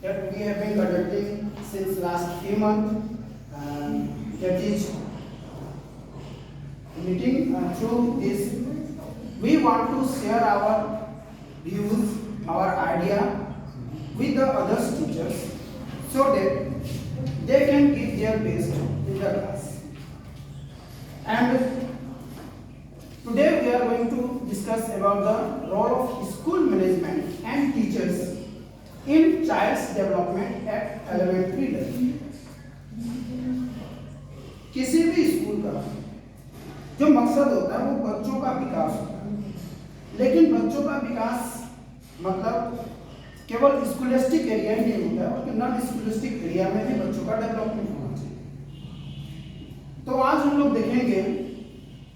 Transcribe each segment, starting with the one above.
that we have been conducting since last few months. That is meeting through this. We want to share our views, our idea with the other teachers so that they can give their best in the class. And today we are going to discuss about the role of school management and teachers in child's development at elementary level. किसी भी school का जो मकसद होता है वो बच्चों का विकास होता है, लेकिन बच्चों का विकास मतलब केवल स्कूलिस्टिक एरिया ही नहीं होता है, बल्कि नॉन स्कूलिस्टिक एरिया में भी बच्चों का डेवलपमेंट होना चाहिए। तो आज हम लोग देखेंगे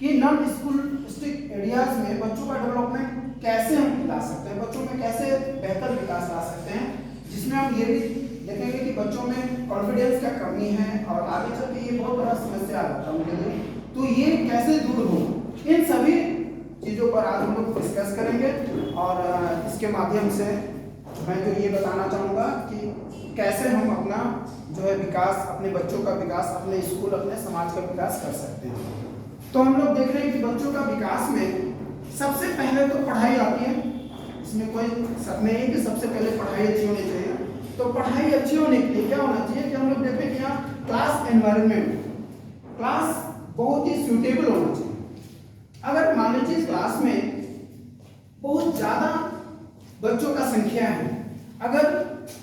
कि नॉन स्कूलिस्टिक एरियाज में बच्चों का डेवलपमेंट कैसे हम ला सकते हैं, बच्चों में कैसे बेहतर विकास ला सकते हैं, जिसमें हम ये भी देखेंगे कि बच्चों में कॉन्फिडेंस का कमी है और आगे चल के ये बहुत बड़ा समस्या आता है उनके लिए, तो ये कैसे दूर हो, इन सभी चीज़ों पर आज हम लोग डिस्कस करेंगे। और इसके माध्यम से मैं जो ये बताना चाहूँगा कि कैसे हम अपना जो है विकास, अपने बच्चों का विकास, अपने स्कूल, अपने समाज का विकास कर सकते हैं। तो हम लोग देख रहे हैं कि बच्चों का विकास में सबसे पहले तो पढ़ाई आती है, इसमें कोई शक नहीं है कि सबसे पहले पढ़ाई अच्छी होनी चाहिए। तो पढ़ाई अच्छी होने के लिए क्या होना चाहिए कि हम लोग देखते हैं कि यहाँ क्लास एनवायरनमेंट, क्लास बहुत ही सूटेबल होना चाहिए। अगर मान लीजिए क्लास में बहुत ज़्यादा बच्चों का संख्या है, अगर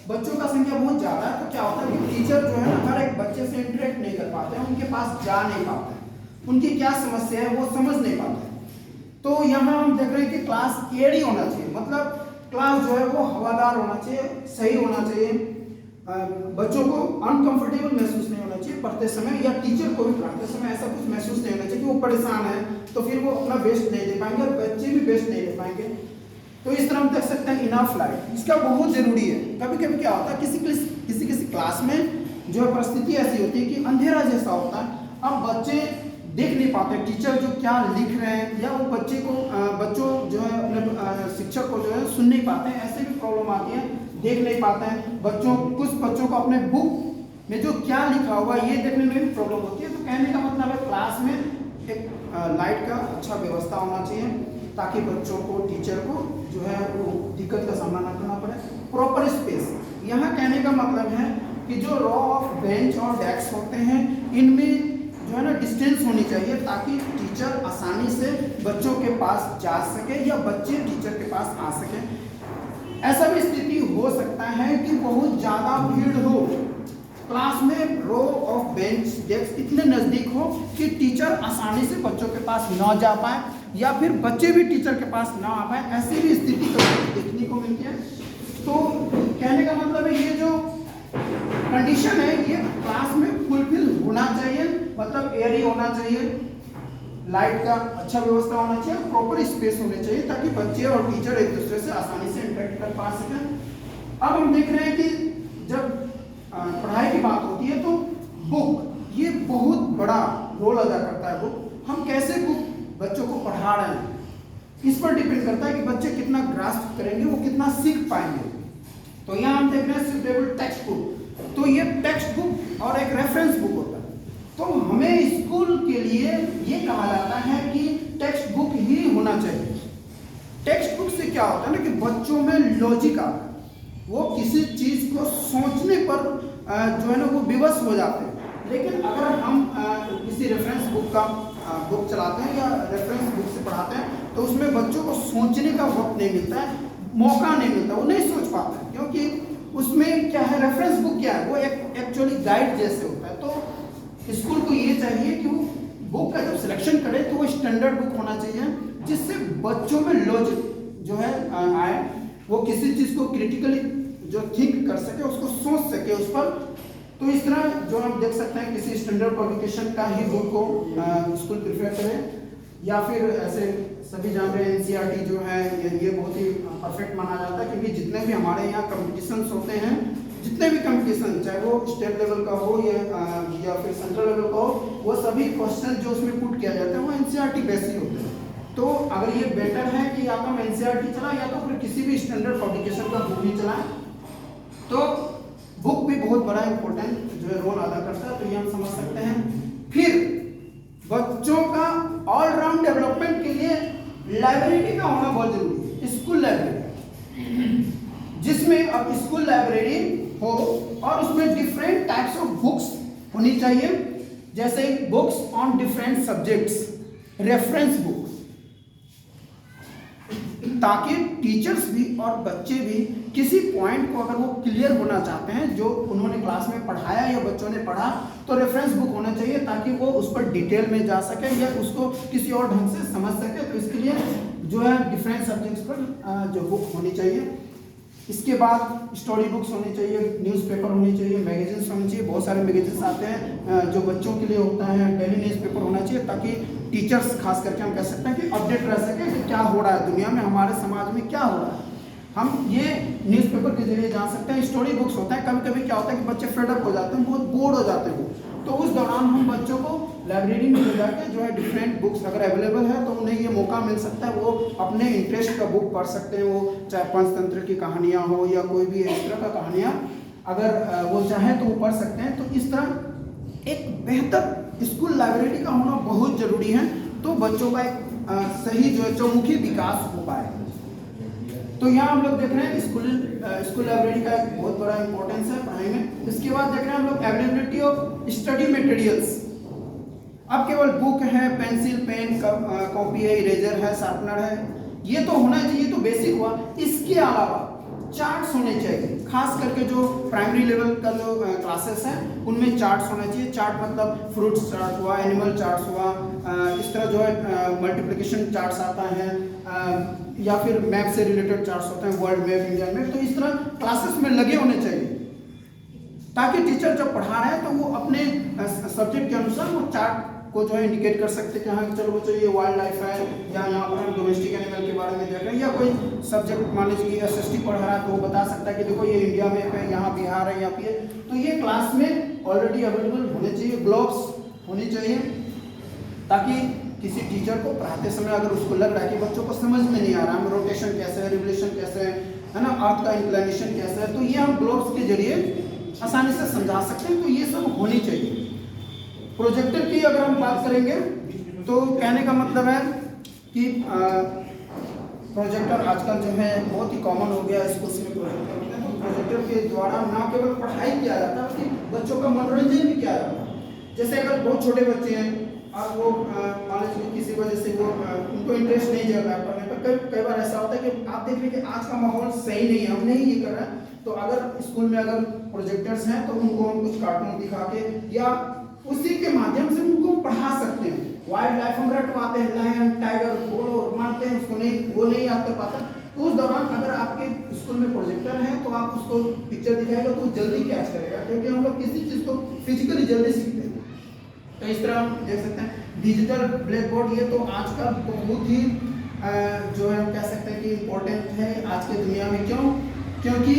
बच्चों का संख्या बहुत ज़्यादा है तो क्या होता है कि टीचर जो है ना हर एक बच्चे से इंटरेक्ट नहीं कर पाते हैं, उनके पास जा नहीं पाते हैं, उनकी क्या समस्या है वो समझ नहीं पाते हैं। तो यहाँ हम देख रहे हैं कि क्लास एयरी होना चाहिए, मतलब क्लास जो है वो हवादार होना चाहिए, सही होना चाहिए, बच्चों को अनकंफर्टेबल महसूस नहीं होना चाहिए पढ़ते समय, या टीचर को भी पढ़ाते समय ऐसा कुछ महसूस नहीं होना चाहिए कि वो परेशान है तो फिर वो अपना बेस्ट नहीं दे पाएंगे और बच्चे भी बेस्ट नहीं दे पाएंगे। तो इस तरह हम देख सकते हैं इनफ लाइट, इसका बहुत ज़रूरी है। कभी कभी क्या होता है किसी क्लास में जो है परिस्थिति ऐसी होती है कि अंधेरा जैसा होता है, अब बच्चे देख नहीं पाते टीचर जो क्या लिख रहे हैं, या वो बच्चों जो है अपने शिक्षक को जो है सुन नहीं पाते हैं, ऐसे भी प्रॉब्लम आती है, देख नहीं पाते हैं कुछ बच्चों को अपने बुक में जो क्या लिखा हुआ ये देखने में भी प्रॉब्लम होती है। तो कहने का मतलब है क्लास में एक लाइट का अच्छा व्यवस्था होना चाहिए ताकि बच्चों को, टीचर को जो है वो दिक्कत का सामना न करना पड़े। प्रॉपर स्पेस, यहाँ कहने का मतलब है कि जो रो ऑफ बेंच और डेस्क होते हैं इनमें जो है ना डिस्टेंस होनी चाहिए ताकि टीचर आसानी से बच्चों के पास जा सके या बच्चे टीचर के पास आ सके। ऐसा भी स्थिति हो सकता है कि बहुत ज़्यादा भीड़ हो, क्लास में रो ऑफ बेंच डेस्क इतने नज़दीक हो कि टीचर आसानी से बच्चों के पास ना जा पाए या फिर बच्चे भी टीचर के पास ना आ पाए, ऐसी भी स्थिति कभी देखने को मिलती है। तो कहने का मतलब है ये जो कंडीशन है ये क्लास में फुलफिल होना चाहिए, मतलब एयरी होना चाहिए, लाइट का अच्छा व्यवस्था होना चाहिए, प्रॉपर स्पेस होने चाहिए ताकि बच्चे और टीचर एक दूसरे से आसानी से इंटरेक्ट कर पा सकें। अब हम देख रहे हैं कि जब पढ़ाई की बात होती है तो बुक ये बहुत बड़ा रोल अदा करता है। बुक हम कैसे बुक बच्चों को पढ़ा रहे हैं इस पर डिपेंड करता है कि बच्चे कितना ग्रास्प करेंगे, वो कितना सीख पाएंगे। तो यहाँ हम देख रहे हैं सुटेबल टेक्स्ट बुक, तो ये टेक्स्ट बुक और एक रेफरेंस बुक होता है। तो हमें स्कूल के लिए ये कहा जाता है कि टेक्स्ट बुक ही होना चाहिए। टेक्स्ट बुक से क्या होता है ना कि बच्चों में लॉजिक आता है, वो किसी चीज़ को सोचने पर जो है ना वो विवश हो जाते हैं। लेकिन अगर हम किसी रेफरेंस बुक का बुक चलाते हैं या रेफरेंस बुक से पढ़ाते हैं तो उसमें बच्चों को सोचने का वक्त नहीं मिलता है, मौका नहीं मिलता, वो नहीं सोच पाते हैं, क्योंकि उसमें क्या है, रेफरेंस बुक क्या है, वो एक एक्चुअली गाइड जैसे होता है। तो स्कूल को ये चाहिए कि वो बुक का जब सिलेक्शन करे तो वो स्टैंडर्ड बुक होना चाहिए जिससे बच्चों में लॉजिक जो है आए, वो किसी चीज़ को क्रिटिकली जो थिंक कर सके, उसको सोच सके उस पर। तो इस तरह जो हम देख सकते हैं किसी स्टैंडर्ड पब्लिकेशन का ही बुक को स्कूल प्रिफर करें, या फिर ऐसे सभी जान रहे हैं एनसीईआरटी जो है ये बहुत ही परफेक्ट माना जाता है, क्योंकि जितने भी हमारे यहाँ कंपटीशंस होते हैं, जितने भी कंपटीशन चाहे वो स्टेट लेवल का हो या फिर सेंट्रल लेवल का हो, वो सभी क्वेश्चन जो उसमें पुट किया जाता है वो एनसीईआरटी बेस ही होते हैं। तो अगर ये बेटर है कि या तो हम एनसीईआरटी चलाएं या तो फिर किसी भी स्टैंडर्ड पब्लिकेशन का बुक ही चलाएं। तो बुक भी बहुत बड़ा इंपॉर्टेंट जो है रोल अदा करता है, तो ये हम समझ सकते हैं। फिर बच्चों का ऑलराउंड डेवलपमेंट के लिए लाइब्रेरी का होना बहुत जरूरी है, स्कूल लाइब्रेरी, जिसमें अब स्कूल लाइब्रेरी हो और उसमें डिफरेंट टाइप्स ऑफ बुक्स होनी चाहिए, जैसे books on different subjects, reference book, ताकि टीचर्स भी और बच्चे भी किसी पॉइंट को अगर वो क्लियर होना चाहते हैं जो उन्होंने क्लास में पढ़ाया या बच्चों ने पढ़ा, तो रेफरेंस बुक होना चाहिए ताकि वो उस पर डिटेल में जा सके या उसको किसी और ढंग से समझ सके। तो इसके लिए जो है डिफरेंट सब्जेक्ट्स पर जो बुक होनी चाहिए। इसके बाद स्टोरी बुक्स होनी चाहिए, न्यूज़पेपर होनी चाहिए, मैगजीन्स होनी चाहिए। बहुत सारे मैगजीन्स आते हैं जो बच्चों के लिए होता है, डेली न्यूज़पेपर होना चाहिए ताकि टीचर्स खास करके हम कह सकते हैं कि अपडेट रह सके कि क्या हो रहा है दुनिया में, हमारे समाज में क्या हो रहा है। हम ये न्यूज़पेपर के जरिए जान सकते हैं। स्टोरी बुक्स होता है, कभी कभी क्या होता है कि बच्चे फेडअप हो जाते हैं, बहुत बोर हो जाते हैं, तो उस दौरान हम बच्चों को लाइब्रेरी में ले जाकर जो है डिफरेंट बुक्स अगर अवेलेबल है तो उन्हें ये मौका मिल सकता है, वो अपने इंटरेस्ट का बुक पढ़ सकते हैं। वो चाहे पंचतंत्र की कहानियाँ हो या कोई भी इस तरह का कहानियाँ अगर वो चाहें तो वो पढ़ सकते हैं। तो इस तरह एक बेहतर स्कूल लाइब्रेरी का होना बहुत ज़रूरी है, तो बच्चों का एक सही जो है चौमुखी विकास हो पाए। तो यहाँ हम लोग देख रहे हैं स्कूल लाइब्रेरी का एक बहुत बड़ा इंपॉर्टेंस है पढ़ाई में। इसके बाद देख रहे हैं हम लोग अवेलेबिलिटी ऑफ स्टडी मटेरियल्स। अब केवल बुक है, पेंसिल, पेन, कॉपी है, इरेजर है, शार्पनर है, ये तो होना चाहिए, तो बेसिक हुआ। इसके अलावा चार्ट्स होने चाहिए, खास करके जो प्राइमरी लेवल का जो क्लासेस हैं उनमें चार्ट्स होना चाहिए। चार्ट मतलब फ्रूट्स चार्ट हुआ, एनिमल चार्ट्स हुआ, इस तरह जो है मल्टीप्लिकेशन चार्ट्स आता है, या फिर मैप से रिलेटेड चार्ट्स होते हैं, वर्ल्ड मैप, इंडिया मैप। तो इस तरह क्लासेस में लगे होने चाहिए ताकि टीचर जब पढ़ा रहे हैं तो वो अपने सब्जेक्ट के अनुसार वो चार्ट को जो है इंडिकेट कर सकते हैं कि हाँ चलो बच्चों ये वाइल्ड लाइफ है, या यहाँ पर हम डोमेस्टिक एनिमल के बारे में देख रहे हैं, या कोई सब्जेक्ट मान लीजिए SST पढ़ रहा है तो वो बता सकता है कि देखो ये इंडिया में है, यहाँ बिहार है, यहाँ पे। तो ये क्लास में ऑलरेडी अवेलेबल होने चाहिए। ग्लोब्स होनी चाहिए ताकि किसी टीचर को पढ़ाते समय अगर उसको लग रहा है कि बच्चों को समझ में नहीं आ रहा है रोटेशन कैसे है, रिवोल्यूशन कैसे है ना, अर्थ का इंक्लिनेशन कैसे है, तो ये हम ग्लोब्स के जरिए आसानी से समझा सकते हैं। तो ये सब होनी चाहिए। प्रोजेक्टर की अगर हम बात करेंगे तो कहने का मतलब है कि प्रोजेक्टर आजकल जो है बहुत ही कॉमन हो गया, स्कूल्स में प्रोजेक्टर होते हैं। तो प्रोजेक्टर के द्वारा ना केवल पढ़ाई किया जाता है बल्कि बच्चों का मनोरंजन भी किया जाता है। जैसे अगर बहुत छोटे बच्चे हैं और वो मान लीजिए किसी वजह से वो उनको इंटरेस्ट नहीं जग रहा है पढ़ने पर, कई बार ऐसा होता है कि आप देख रहे हैं कि आज का माहौल सही नहीं है, हम नहीं ये कर रहे हैं, तो अगर स्कूल में अगर प्रोजेक्टर्स हैं तो उनको हम कुछ कार्टून दिखा के या उसी के माध्यम से उनको पढ़ा सकते हैं। वाइल्ड लाइफ हम रटवाते हैं, लायन, टाइगर, घोड़ो मारते हैं, उसको नहीं, वो नहीं याद कर पाता। तो उस दौरान अगर आपके स्कूल में प्रोजेक्टर है तो आप उसको पिक्चर दिखाएगा तो जल्दी कैच करेगा, क्योंकि हम लोग किसी चीज़ को फिजिकली जल्दी सीखते हैं। तो इस तरह हम देख सकते हैं डिजिटल ब्लैक बोर्ड, ये तो आज का बहुत ही जो है हम कह सकते हैं कि इम्पोर्टेंट है आज के दुनिया में। क्यों? क्योंकि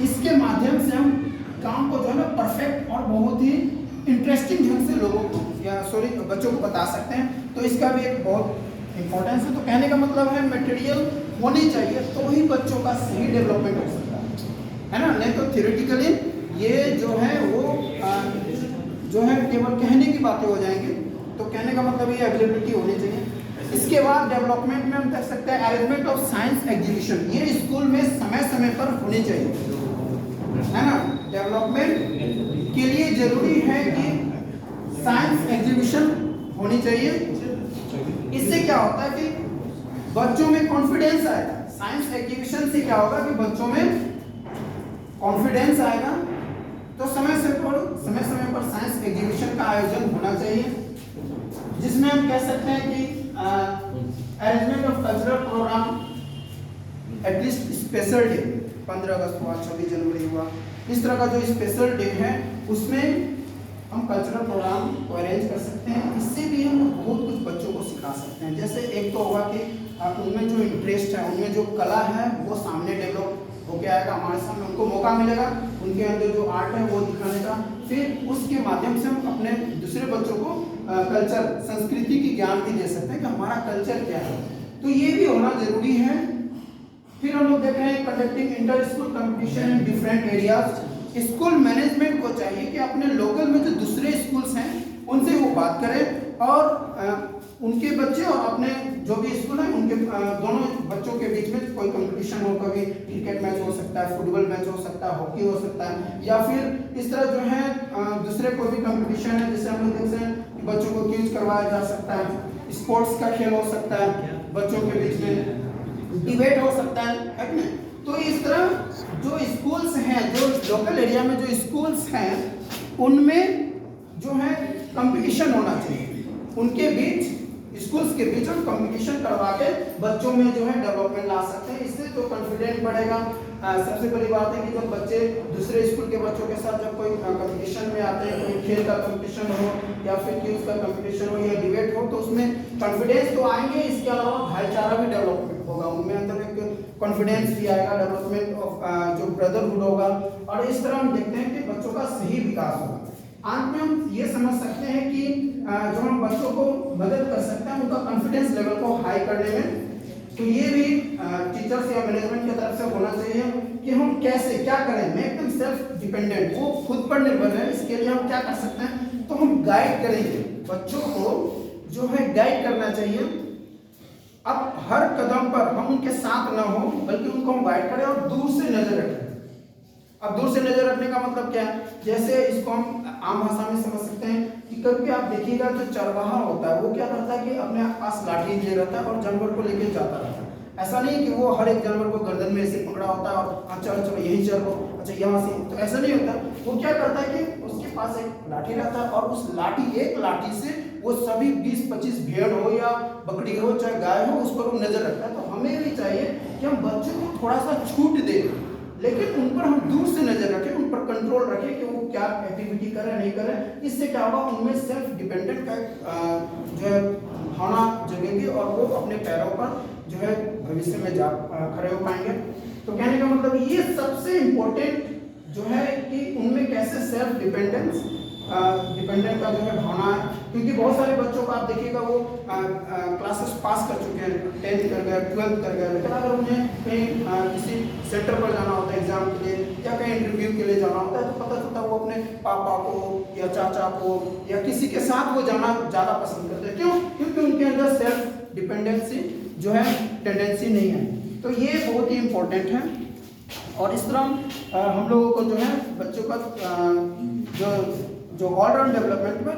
इसके माध्यम से हम काम को जो है ना परफेक्ट और बहुत ही इंटरेस्टिंग ढंग से लोगों को बच्चों को बता सकते हैं। तो इसका भी एक बहुत इंपॉर्टेंस है। तो कहने का मतलब है मटेरियल होनी चाहिए तो ही बच्चों का सही डेवलपमेंट हो सकता है ना, नहीं तो थियोरेटिकली ये जो है वो जो है केवल कहने की बातें हो जाएंगी। तो कहने का मतलब ये अवेलेबिलिटी होनी चाहिए। इसके बाद डेवलपमेंट में हम देख सकते हैं अरेंजमेंट ऑफ साइंस एग्जीबिशन, ये स्कूल में समय समय पर होनी चाहिए, है ना। डेवलपमेंट के लिए जरूरी है कि साइंस एग्जीबिशन होनी चाहिए। इससे क्या होता है कि बच्चों में कॉन्फिडेंस आएगा। साइंस एग्जीबिशन से क्या होगा कि बच्चों में कॉन्फिडेंस आएगा। तो समय समय पर साइंस एग्जीबिशन का आयोजन होना चाहिए, जिसमें हम कह सकते हैं कि arrangement of cultural programme, at least special day, 15 अगस्त हुआ, 26 जनवरी हुआ, इस तरह का जो स्पेशल डे है उसमें हम कल्चरल प्रोग्राम को अरेंज कर सकते हैं। इससे भी हम बहुत कुछ बच्चों को सिखा सकते हैं। जैसे एक तो होगा कि उनमें जो इंटरेस्ट है, उनमें जो कला है वो सामने डेवलप होके आएगा, हमारे सामने उनको मौका मिलेगा उनके अंदर जो आर्ट है वो दिखाने का। फिर उसके माध्यम से हम अपने दूसरे बच्चों को कल्चर, संस्कृति की ज्ञान भी दे सकते हैं कि हमारा कल्चर क्या है। तो ये भी होना जरूरी है। फिर हम लोग देख रहे हैं conducting inter school competition in different areas. School management को चाहिए कि अपने लोकल में जो दूसरे स्कूल्स हैं उनसे वो बात करें और उनके बच्चे और अपने जो भी स्कूल है उनके दोनों बच्चों के बीच में कोई कंपटीशन हो, कभी क्रिकेट मैच हो सकता है, फुटबॉल मैच हो सकता है, हॉकी हो सकता है, या फिर इस तरह जो है दूसरे कोई भी कंपटीशन है जैसे हम लोग देखते हैं कि बच्चों को क्विज करवाया जा सकता है, स्पोर्ट्स का खेल हो सकता है, बच्चों के बीच में डिबेट हो सकता है कि नहीं। तो इस तरह जो स्कूल्स हैं, जो लोकल एरिया में जो स्कूल्स हैं उनमें जो है कंपटीशन होना चाहिए, उनके बीच स्कूल्स के बीच हम कंपटीशन करवा के बच्चों में जो है डेवलपमेंट ला सकते हैं। इससे जो कॉन्फिडेंस बढ़ेगा। सबसे बड़ी बात है कि जब बच्चे दूसरे स्कूल के बच्चों के साथ जब कोई कंपटीशन में आते हैं, कोई खेल का कंपटीशन हो या फिर क्विज का कंपटीशन हो या डिबेट हो, तो उसमें कॉन्फिडेंस तो आएंगे, इसके अलावा भाईचारा भी डेवलपमेंट होगा, उनमें अंदर एक कॉन्फिडेंस भी आएगा, डेवलपमेंट ऑफ जो ब्रदरहुड होगा, और इस तरह हम देखते हैं कि बच्चों का सही विकास होगा। अंत में हम ये समझ सकते हैं कि जो हम बच्चों को मदद कर सकते हैं उनका कॉन्फिडेंस लेवल को हाई करने में, तो ये भी टीचर्स या मैनेजमेंट की तरफ से होना चाहिए कि हम कैसे क्या करें, मैं एकदम सेल्फ डिपेंडेंट, वो खुद पर निर्भर है। इसके लिए हम क्या कर सकते हैं, तो हम गाइड करेंगे बच्चों को, जो है गाइड करना चाहिए। अब हर कदम पर हम उनके साथ ना हो बल्कि उनको हम गाइड करें और दूर से नजर रखें। अब दूर से नजर रखने का मतलब क्या है, जैसे इसको हम आम भाषा में समझ सकते हैं कि कभी भी आप देखिएगा जो चरवाहा होता है वो क्या करता है कि अपने पास लाठी लिए रहता है और जानवर को लेके जाता रहता है। ऐसा नहीं कि वो हर एक जानवर को गर्दन में ऐसे पकड़ा होता है और चलो चलो यहीं चलो, अच्छा यहाँ से, तो ऐसा नहीं होता। वो क्या करता है कि उसके पास एक लाठी रहता है और उस एक लाठी से वो सभी 20-25 भेड़ हो या बकरी हो चाहे गाय हो उस पर वो नजर रखता है। तो हमें भी चाहिए कि हम बच्चों को थोड़ा सा छूट दें, लेकिन उन पर हम दूर से नजर रखें, उन पर कंट्रोल रखें कि वो क्या एक्टिविटी कर रहे हैं नहीं कर रहे हैं। इससे क्या होगा, उनमें सेल्फ डिपेंडेंट का जो है भावना जगेगी और वो अपने पैरों पर जो है भविष्य में जा खड़े हो पाएंगे। तो कहने का मतलब ये सबसे इम्पोर्टेंट जो है कि उनमें कैसे सेल्फ डिपेंडेंट का जो है भावना है। क्योंकि बहुत सारे बच्चों को आप देखिएगा वो क्लासेस पास कर चुके हैं, 10th कर गए, 12th कर गए, लेकिन अगर उन्हें कहीं किसी सेंटर पर जाना होता है एग्जाम के लिए या कहीं इंटरव्यू के लिए जाना होता है, तो पता चलता है वो अपने पापा को या चाचा को या किसी के साथ वो जाना ज़्यादा पसंद करते हैं। क्यों? क्योंकि उनके अंदर सेल्फ डिपेंडेंसी जो है टेंडेंसी नहीं है। तो ये बहुत ही इम्पोर्टेंट है। और इस तरह हम लोगों को जो है बच्चों का जो ऑलराउंड डेवलपमेंट पर